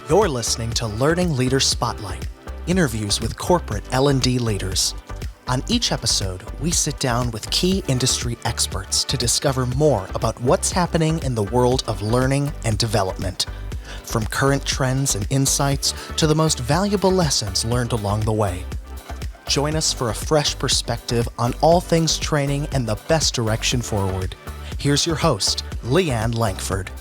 You're listening to Learning Leaders Spotlight, interviews with corporate L&D leaders. On each episode, we sit down with key industry experts to discover more about what's happening in the world of learning and development, from current trends and insights to the most valuable lessons learned along the way. Join us for a fresh perspective on all things training and the best direction forward. Here's your host, Leanne Langford.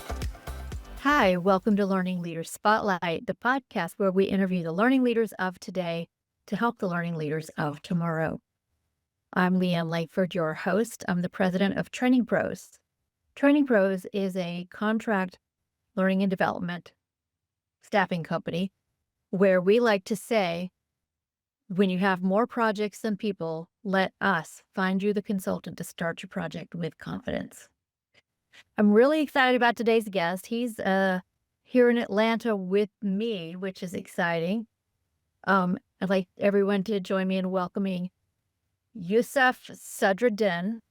Hi, welcome to Learning Leaders Spotlight, the podcast where we interview the learning leaders of today to help the learning leaders of tomorrow. I'm Leanne Langford, your host. I'm the president of Training Pros. Training Pros is a contract learning and development staffing company where we like to say, when you have more projects than people, let us find you the consultant to start your project with confidence. I'm really excited about today's guest. He's here in Atlanta with me, which is exciting. I'd like everyone to join me in welcoming Yusuf Sadrud-Din,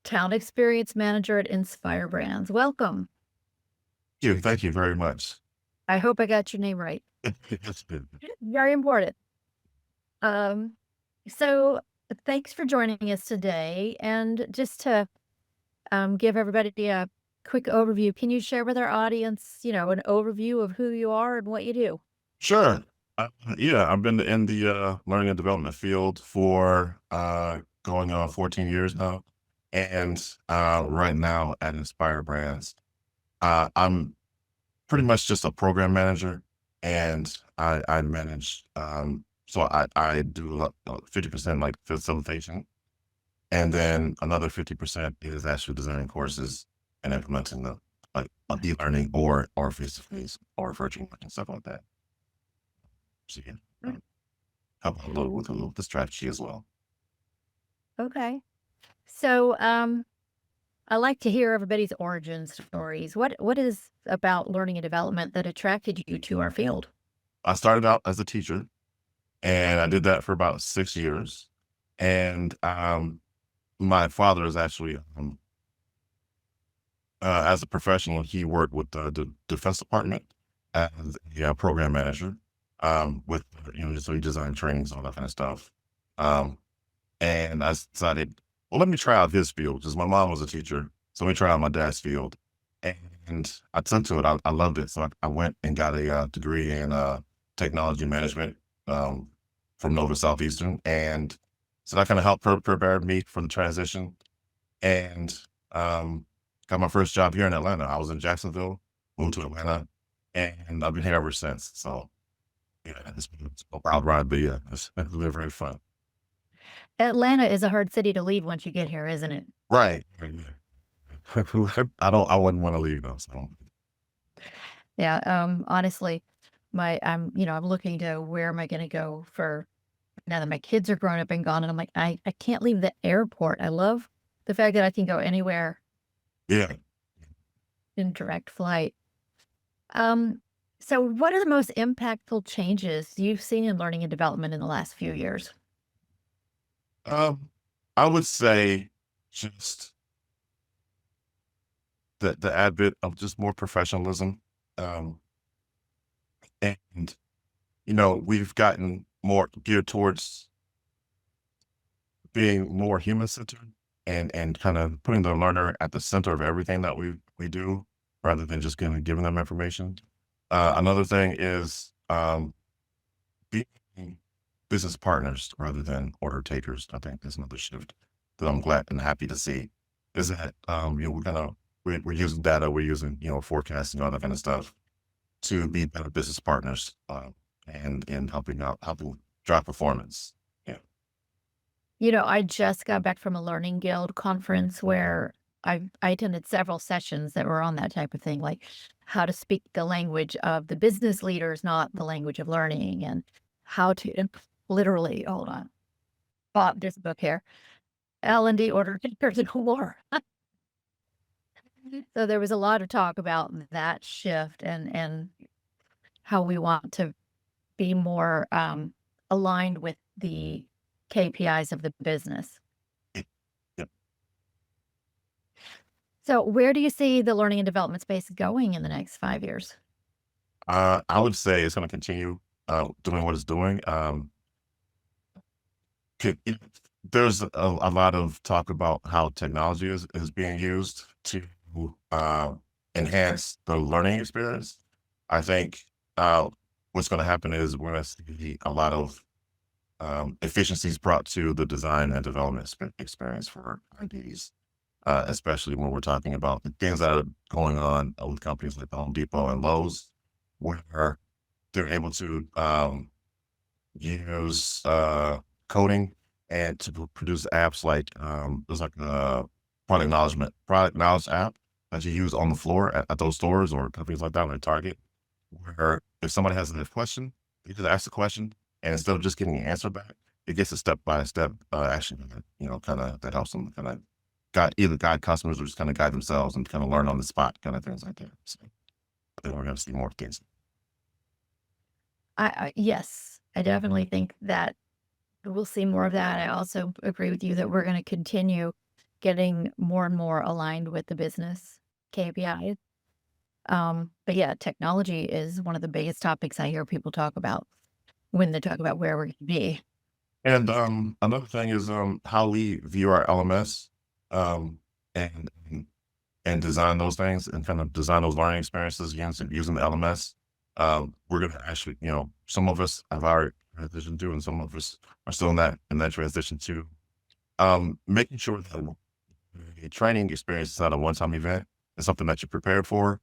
Talent Experience Manager at Inspire Brands. Welcome. Thank you very much. I hope I got your name right. Yes, ma'am. Very important. So thanks for joining us today. And just to give everybody a quick overview, can you share with our audience, an overview of who you are and what you do? Sure. I've been in the learning and development field for going on 14 years now. And right now at Inspire Brands, I'm pretty much just a program manager, and I manage, so I do 50% like facilitation, and then another 50% is actually designing courses and implementing the e-learning or face-to-face or virtual and stuff like that. So help a little with the strategy as well. Okay. So I like to hear everybody's origin stories. What is about learning and development that attracted you to our field? I started out as a teacher, and I did that for about 6 years. And my father is actually, as a professional, he worked with the Defense Department as a program manager, with, so he designed trainings, all that kind of stuff. And I decided, well, let me try out his field, because my mom was a teacher. So let me try out my dad's field. And I took to it. I loved it. So I went and got a degree in technology management from Nova Southeastern. And so that kind of helped prepare me for the transition. And got my first job here in Atlanta. I was in Jacksonville, moved to Atlanta, and I've been here ever since. So it's been a wild ride, but it's been very fun. Atlanta is a hard city to leave once you get here, isn't it? Right. I wouldn't want to leave though. So. Yeah. Honestly, I'm looking to where am I going to go for now that my kids are grown up and gone, and I'm like, I can't leave the airport. I love the fact that I can go anywhere. Yeah. In direct flight. So what are the most impactful changes you've seen in learning and development in the last few years? I would say just the advent of just more professionalism. And we've gotten more geared towards being more human-centered and kind of putting the learner at the center of everything that we do, rather than just giving them information. Another thing is being business partners rather than order takers. I think there's another shift that I'm glad and happy to see, is that we're using data, we're using forecasting, all that kind of stuff to be better business partners, and helping drive performance. I just got back from a Learning Guild conference where I attended several sessions that were on that type of thing, like how to speak the language of the business leaders, not the language of learning, and how to literally, hold on, Bob, there's a book here, L&D order takers and more. So there was a lot of talk about that shift and how we want to be more aligned with the KPIs of the business. Yep. So where do you see the learning and development space going in the next 5 years? I would say it's going to continue doing what it's doing. Could, you know, there's a lot of talk about how technology is being used to uh, enhance the learning experience. I think uh, what's going to happen is we're going to see a lot of efficiencies brought to the design and development experience for IDs, especially when we're talking about the things that are going on with companies like the Home Depot and Lowe's, where they're able to use coding and to produce apps like there's like a product knowledge app that you use on the floor at those stores or companies like that, like Target, where if somebody has a question, you just ask the question, and instead of just getting an answer back, it gets a step by step action, kind of that helps them kind of guide customers or just kind of guide themselves and kind of learn on the spot, kind of things like that. So I think we're going to see more things. Yes, I definitely think that we'll see more of that. I also agree with you that we're going to continue getting more and more aligned with the business KPIs. But yeah, technology is one of the biggest topics I hear people talk about when they talk about where we're going to be. And another thing is how we view our LMS um, and and design those things and kind of design those learning experiences using the LMS. We're gonna actually, some of us have already transitioned to, and some of us are still in that transition to making sure that the training experience is not a one-time event. It's something that you're prepared for,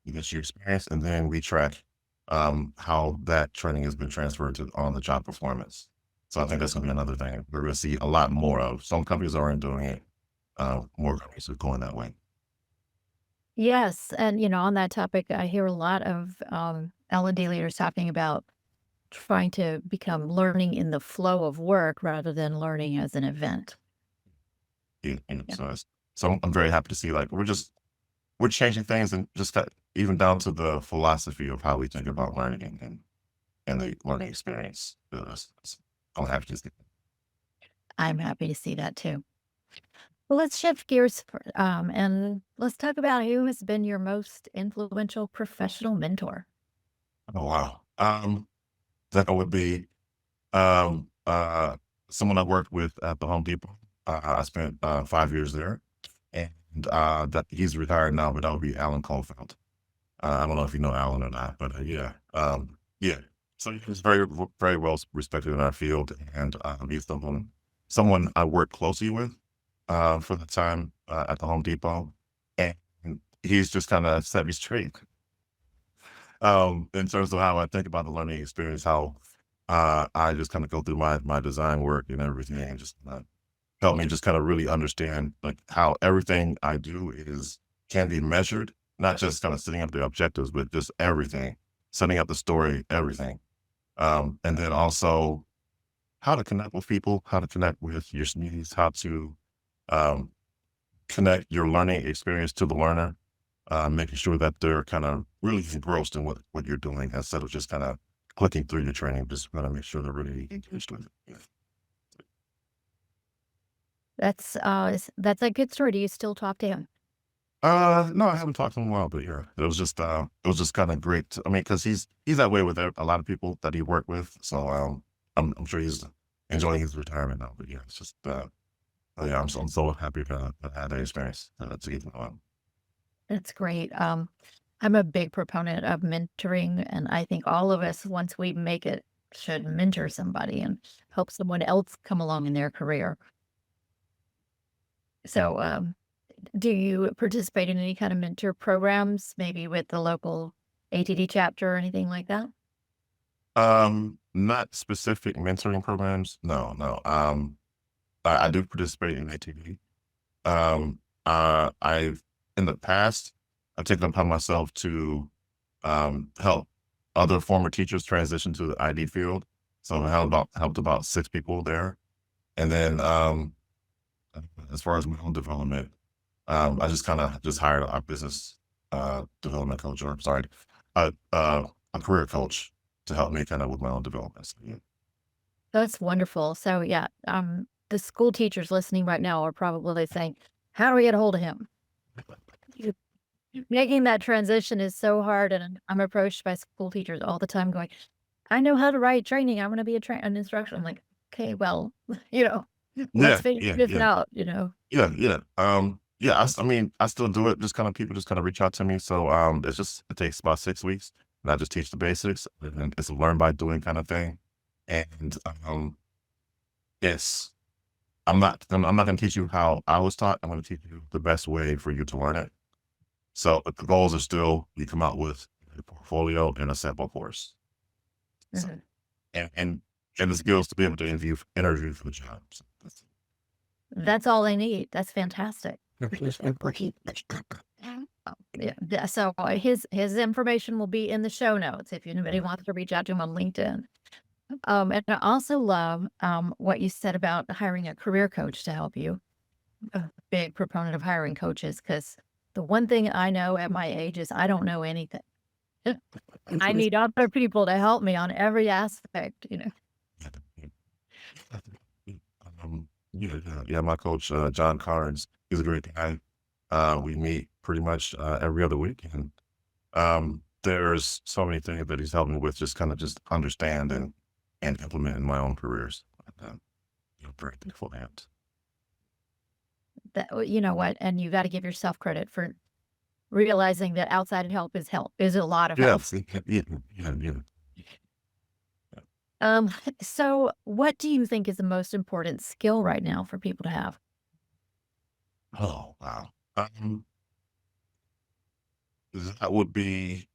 you get your experience, and then we track how that training has been transferred to on the job performance. So I think that's gonna be another thing we're gonna see a lot more of. Some companies aren't doing it. More companies are going that way. Yes, and on that topic, I hear a lot of L&D leaders talking about trying to become learning in the flow of work rather than learning as an event. Yeah, Yeah. so I'm very happy to see like we're changing things and just even down to the philosophy of how we think about learning and the learning experience. I'm happy to see. I'm happy to see that too. Well, let's shift gears and let's talk about who has been your most influential professional mentor. Oh wow. That would be um uh someone I worked with at the Home Depot. I spent 5 years there, and that he's retired now, but that would be Alan Caulfield. I don't know if you know Alan or not, but yeah, yeah. So he's very well respected in our field, and he's someone I worked closely with for the time at the Home Depot, and he's just kind of set me straight in terms of how I think about the learning experience, how I just kind of go through my design work and everything, and just help me just kind of really understand like how everything I do can be measured, not just kind of setting up the objectives, but just everything, setting up the story, everything. And then also how to connect with people, how to connect with your needs, how to um, connect your learning experience to the learner, making sure that they're kind of really engrossed in what you're doing instead of just kind of clicking through your training. Just want to make sure they're really engaged with it. Yeah. That's a good story. Do you still talk to him? No, I haven't talked to him in a while, but yeah, it was just kind of great. I mean, because he's that way with a lot of people that he worked with. So I'm sure he's enjoying his retirement now. But yeah, it's just yeah, I'm so happy to have had that experience to get to know him. That's great. I'm a big proponent of mentoring, and I think all of us, once we make it, should mentor somebody and help someone else come along in their career. So, do you participate in any kind of mentor programs, maybe with the local ATD chapter or anything like that? Not specific mentoring programs. No, no. I do participate in ATV. I've in the past, I've taken it upon myself to help other former teachers transition to the ID field. So I helped about 6 people there, and then as far as my own development, I just kind of just hired a business development coach, or sorry, a a career coach to help me kind of with my own development. So, yeah. That's wonderful. So, yeah, the school teachers listening right now are probably saying, "How do we get a hold of him?" Making that transition is so hard, and I'm approached by school teachers all the time going, "I know how to write training. I wanna be an instructor." I'm like, "Okay, well, you know, let's Yeah, figure yeah, this yeah, out," you know? yeah, yeah. Yeah. I mean, I still do it. Just kind of people just kind of reach out to me. So it takes about 6 weeks, and I just teach the basics, and it's a learn by doing kind of thing. And it's I'm not going to teach you how I was taught. I'm going to teach you the best way for you to learn it. So but the goals are still you come out with a portfolio and a sample course. So Mhm. and and and the skills to be able to interview for the job. So That's all I need. That's fantastic. Yeah, so, his information will be in the show notes if anybody wants to reach out to him on LinkedIn. And I also love, what you said about hiring a career coach to help you. A big proponent of hiring coaches because the one thing I know at my age is I don't know anything. I need other people to help me on every aspect, you know? yeah, my coach, John Carnes, he's a great guy. We meet pretty much every other week, and there's so many things that he's helped me with, just kind of just understand and implement in my own careers. Very thankful for that. You know what? And you gotta give yourself credit for realizing that outside help, is a lot of help. Yes, yeah, yeah, yeah. Um, so what do you think is the most important skill right now for people to have? Oh wow. That would be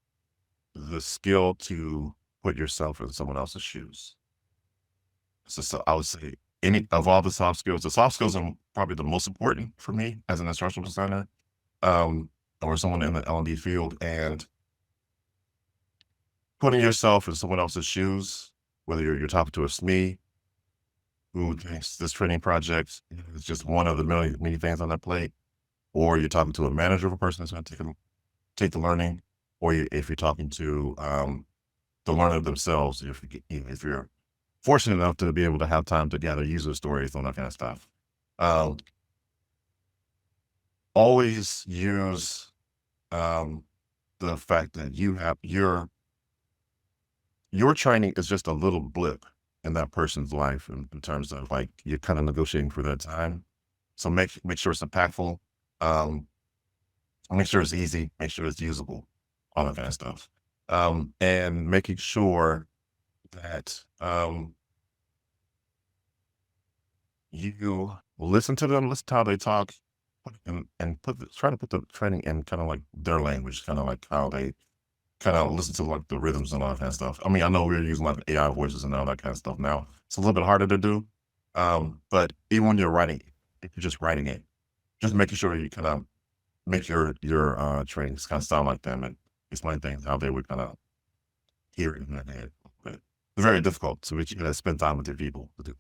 the skill to put yourself in someone else's shoes. So I would say any of all the soft skills are probably the most important for me as an instructional designer, um, or someone in the L&D field, and putting yourself in someone else's shoes, whether you're talking to a SME who thinks this training project is just one of the many things on their plate, or you're talking to a manager of a person that's going to take the learning, or if you're talking to the learner themselves, if you're fortunate enough to be able to have time to gather user stories on that kind of stuff. Um, Always use um, the fact that your training is just a little blip in that person's life in terms of like you're kind of negotiating for their time. So make sure it's impactful. Um, Make sure it's easy. Make sure it's usable. All that kind of stuff. And making sure that you listen to them, listen to how they talk, try to put the training in kind of like their language, kind of like how they kind of listen to like the rhythms and all that kind of stuff. I mean, I know we're using like AI voices and all that kind of stuff now. It's a little bit harder to do. But even when you're writing, if you're just writing it, just making sure you kind of make your trainings kind of sound like them and explain things how they would kind of hear it in their head. But it's very difficult. So you gotta spend time with your people to do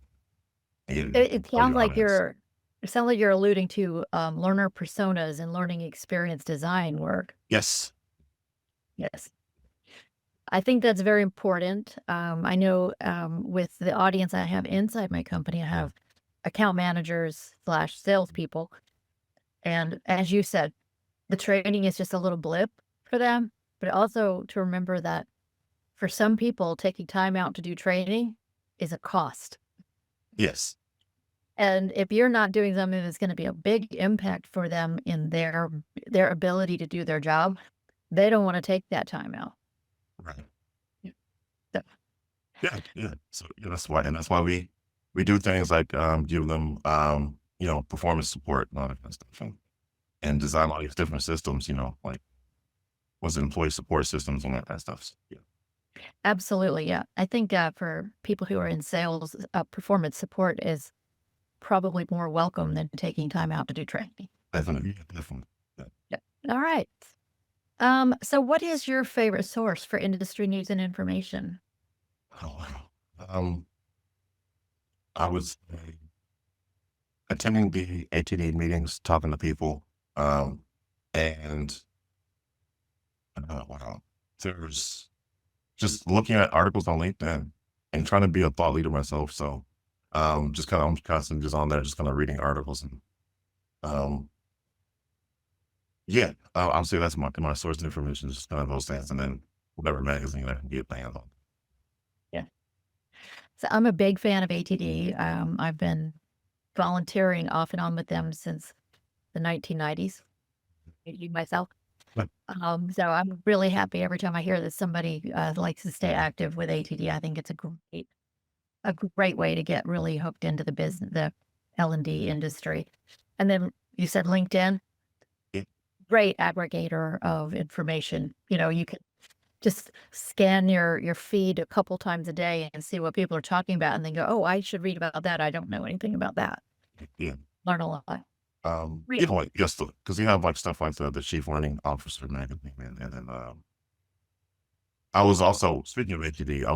It or sounds your like audience. you're alluding to, learner personas and learning experience design work. Yes. Yes. I think that's very important. I know, with the audience I have inside my company, I have account managers slash salespeople. And as you said, the training is just a little blip for them, but also to remember that for some people, taking time out to do training is a cost. Yes. And if you're not doing something that's going to be a big impact for them in their ability to do their job, they don't want to take that time out. Right. Yeah. So, Yeah. Yeah. So yeah, that's why we do things like give them performance support and all that kind of stuff and design all these different systems, like what's employee support systems and all that kind of stuff. So, yeah. absolutely, yeah. I think for people who are in sales, performance support is probably more welcome than taking time out to do training. Definitely. Yeah, definitely. Yeah. Yeah. All right. So what is your favorite source for industry news and information? Oh wow. I was attending the ATD meetings, talking to people, and wow, there's just looking at articles on LinkedIn and trying to be a thought leader myself. So, I'm constantly just on there, just kind of reading articles and, um, Yeah, I'll say that's my source of information, just kind of those things, and then whatever magazine I can get my hands on. Yeah. So I'm a big fan of ATD. I've been volunteering off and on with them since the 1990s, myself. But So I'm really happy every time I hear that somebody likes to stay active with ATD. I think it's a great way to get really hooked into the business, the L&D industry. And then you said LinkedIn, yeah, great aggregator of information. You can just scan your feed a couple times a day and see what people are talking about, and then go, oh, I should read about that. I don't know anything about that. yeah. Learn a lot. Like yes, because you have like stuff like the Chief Learning Officer magazine, and then I was also, speaking of HED, I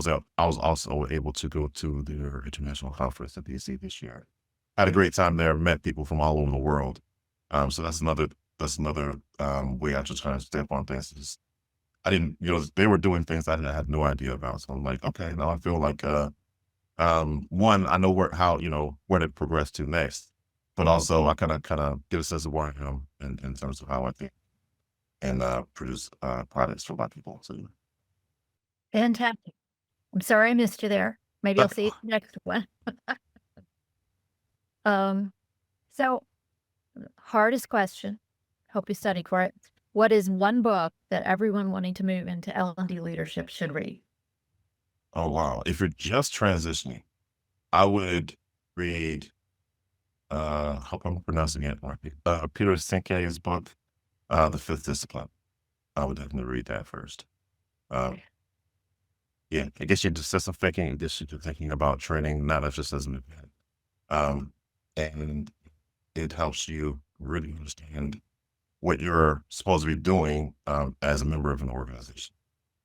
was also able to go to their international conference at DC this year. Had a great time there. Met people from all over the world. So that's another way I just kind of step on things. Is I didn't, they were doing things I had no idea about. So I'm like, okay, now I feel like one, I know where to progress to next, but also I kind of get a sense of where I am in terms of how I think and produce products for a lot of people. So Fantastic. I'm sorry I missed you there. Maybe I'll see you next one. So hardest question. Hope you studied for it. What is one book that everyone wanting to move into L&D leadership should read? oh wow, if you're just transitioning, I would read. Hope I'm pronouncing it right. Peter Sinke's book, The Fifth Discipline. I would definitely read that first. Um, yeah, I guess you're just system thinking. I guess you're thinking about training, not just as an event. Um, and it helps you really understand what you're supposed to be doing as a member of an organization.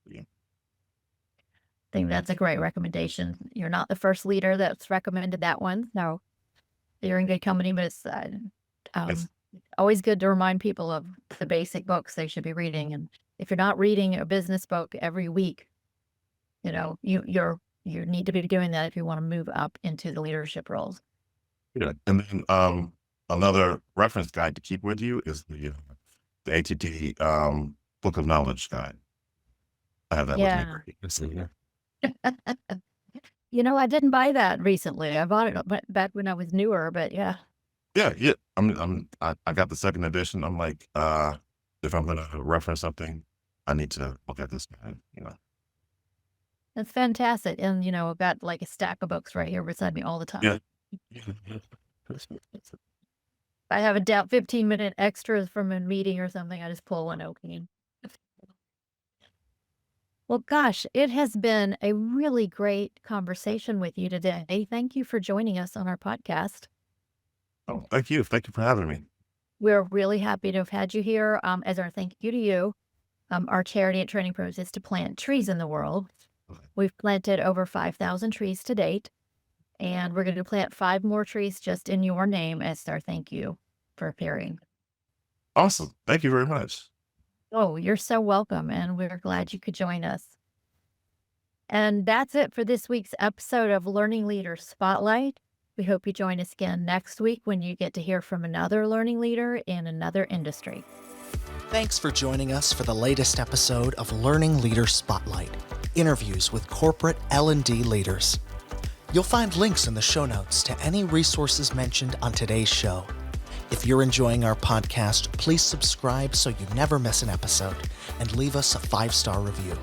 Yeah. I think that's a great recommendation. You're not the first leader that's recommended that one. No, you're in good company, but it's Yes. always good to remind people of the basic books they should be reading. And if you're not reading a business book every week, you need to be doing that if you want to move up into the leadership roles. Yeah. And then another reference guide to keep with you is the ATT Book of Knowledge Guide. I have that with me. Yeah. It's in here. I didn't buy that recently. I bought it back when I was newer, but yeah. Yeah, yeah. I got the second edition. I'm like, if I'm gonna reference something, I need to look at this guide. That's fantastic. And, I've got like a stack of books right here beside me all the time. Yeah. I have a 15-minute extras from a meeting or something. I just pull one open. Well, gosh, it has been a really great conversation with you today. Thank you for joining us on our podcast. Oh, thank you. Thank you for having me. We're really happy to have had you here. As our thank you to you, our charity at Training Pros is to plant trees in the world. We've planted over 5,000 trees to date, and we're going to plant 5 more trees just in your name as our thank you for appearing. Awesome. Thank you very much. Oh, you're so welcome, and we're glad you could join us. And that's it for this week's episode of Learning Leader Spotlight. We hope you join us again next week when you get to hear from another learning leader in another industry. Thanks for joining us for the latest episode of Learning Leader Spotlight, interviews with corporate L&D leaders. You'll find links in the show notes to any resources mentioned on today's show. If you're enjoying our podcast, please subscribe so you never miss an episode and leave us a 5-star review.